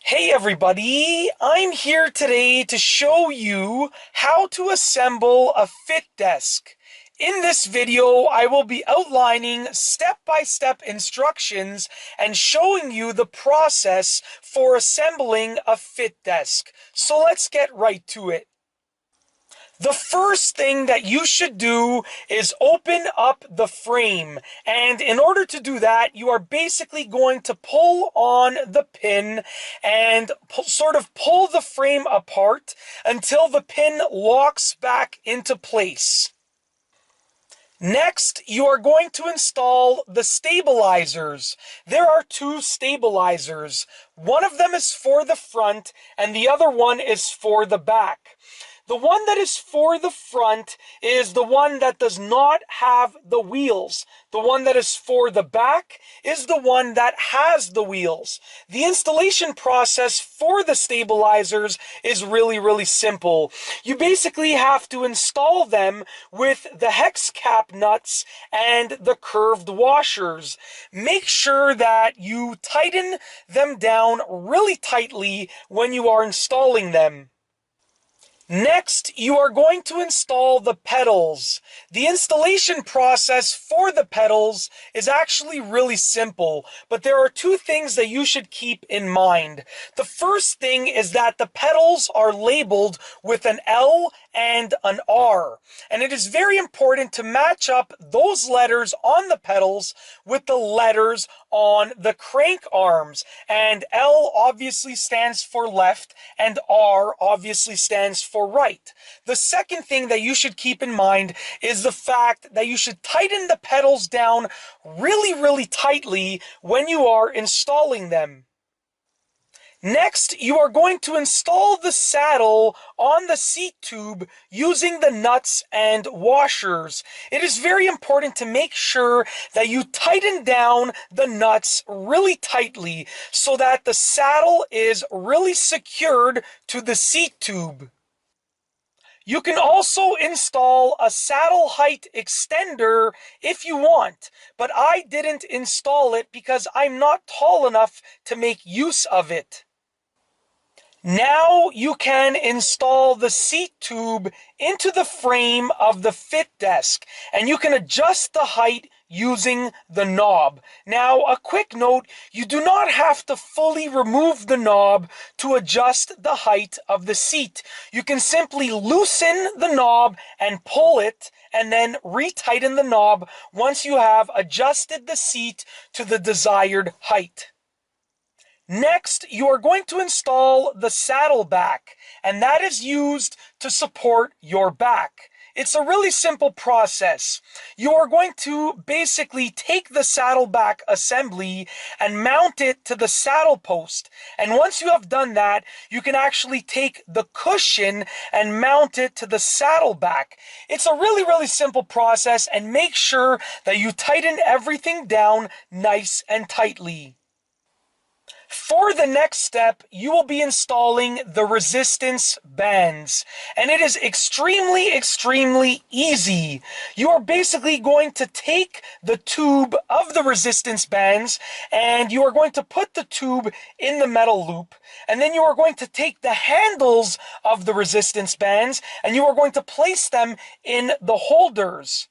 Hey everybody, I'm here today to show you how to assemble a FitDesk. In this video, I will be outlining step-by-step instructions and showing you the process for assembling a FitDesk. So let's get right to it. The first thing that you should do is open up the frame. And in order to do that, you are basically going to pull on the pin and sort of pull the frame apart until the pin locks back into place. Next, you are going to install the stabilizers. There are two stabilizers. One of them is for the front and the other one is for the back. The one that is for the front is the one that does not have the wheels. The one that is for the back is the one that has the wheels. The installation process for the stabilizers is really simple. You basically have to install them with the hex cap nuts and the curved washers. Make sure that you tighten them down really tightly when you are installing them. Next, you are going to install the pedals. The installation process for the pedals is actually really simple, but there are two things that you should keep in mind. The first thing is that the pedals are labeled with an L and an R, and it is very important to match up those letters on the pedals with the letters on the crank arms. And L obviously stands for left and R obviously stands for right. The second thing that you should keep in mind is the fact that you should tighten the pedals down really tightly when you are installing them. Next, you are going to install the saddle on the seat tube using the nuts and washers. It is very important to make sure that you tighten down the nuts really tightly so that the saddle is really secured to the seat tube. You can also install a saddle height extender if you want, but I didn't install it because I'm not tall enough to make use of it. Now you can install the seat tube into the frame of the FitDesk, and you can adjust the height using the knob. Now, a quick note, you do not have to fully remove the knob to adjust the height of the seat. You can simply loosen the knob and pull it, and then retighten the knob once you have adjusted the seat to the desired height. Next, you are going to install the saddle back, and that is used to support your back. It's a really simple process. You are going to basically take the saddleback assembly and mount it to the saddle post. And once you have done that, you can actually take the cushion and mount it to the saddleback. It's a really simple process, and make sure that you tighten everything down nice and tightly. For the next step, you will be installing the resistance bands, and it is extremely easy. You are basically going to take the tube of the resistance bands, and you are going to put the tube in the metal loop, and then you are going to take the handles of the resistance bands, and you are going to place them in the holders.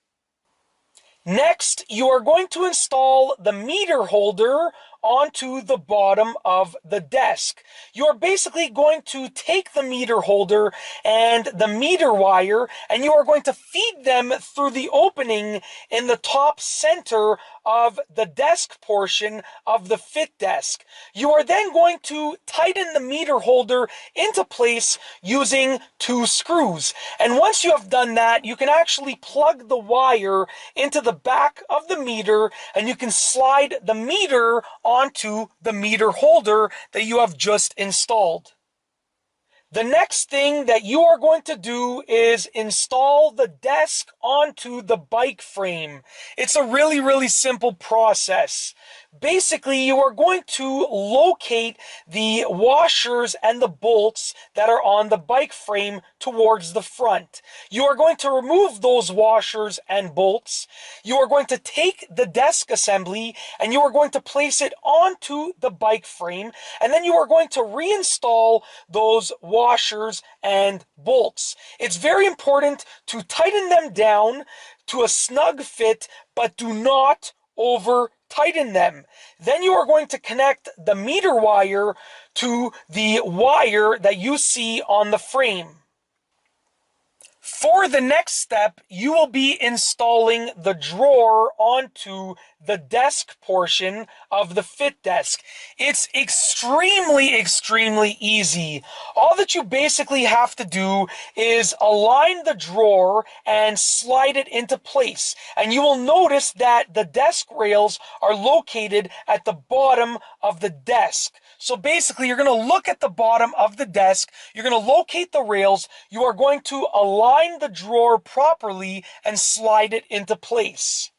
Next, you are going to install the meter holder onto the bottom of the desk. You're basically going to take the meter holder and the meter wire, and you are going to feed them through the opening in the top center of the desk portion of the FitDesk. You are then going to tighten the meter holder into place using two screws. And once you have done that, you can actually plug the wire into the back of the meter, and you can slide the meter onto the meter holder that you have just installed. The next thing that you are going to do is install the desk onto the bike frame. It's a really simple process. Basically, you are going to locate the washers and the bolts that are on the bike frame towards the front. You are going to remove those washers and bolts. You are going to take the desk assembly and you are going to place it onto the bike frame, and then you are going to reinstall those washers and bolts. It's very important to tighten them down to a snug fit, but do not over tighten them. Then you are going to connect the meter wire to the wire that you see on the frame. For the next step, you will be installing the drawer onto the desk portion of the FitDesk. It's extremely easy. All that you basically have to do is align the drawer and slide it into place. And you will notice that the desk rails are located at the bottom of the desk. So basically, you're going to look at the bottom of the desk, you're going to locate the rails, you are going to align the drawer properly and slide it into place.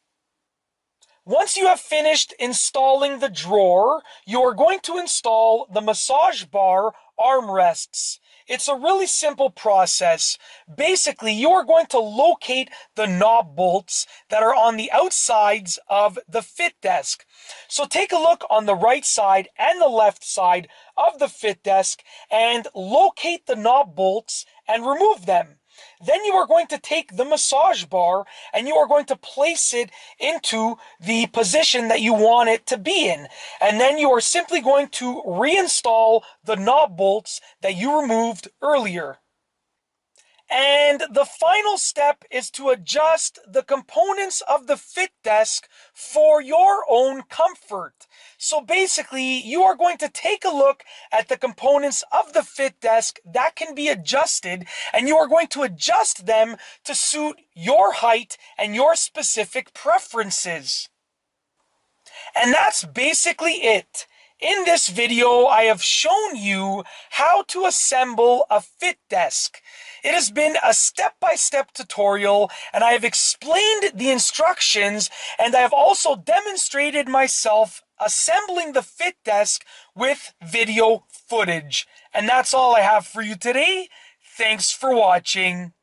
Once you have finished installing the drawer, you are going to install the massage bar armrests. It's a really simple process. Basically, you are going to locate the knob bolts that are on the outsides of the FitDesk. So take a look on the right side and the left side of the FitDesk and locate the knob bolts and remove them. Then you are going to take the massage bar and you are going to place it into the position that you want it to be in. And then you are simply going to reinstall the knob bolts that you removed earlier. And the final step is to adjust the components of the FitDesk for your own comfort. So basically, you are going to take a look at the components of the FitDesk that can be adjusted, and you are going to adjust them to suit your height and your specific preferences. And that's basically it. In this video, I have shown you how to assemble a FitDesk. It has been a step-by-step tutorial, and I have explained the instructions, and I have also demonstrated myself assembling the FitDesk with video footage. And that's all I have for you today. Thanks for watching.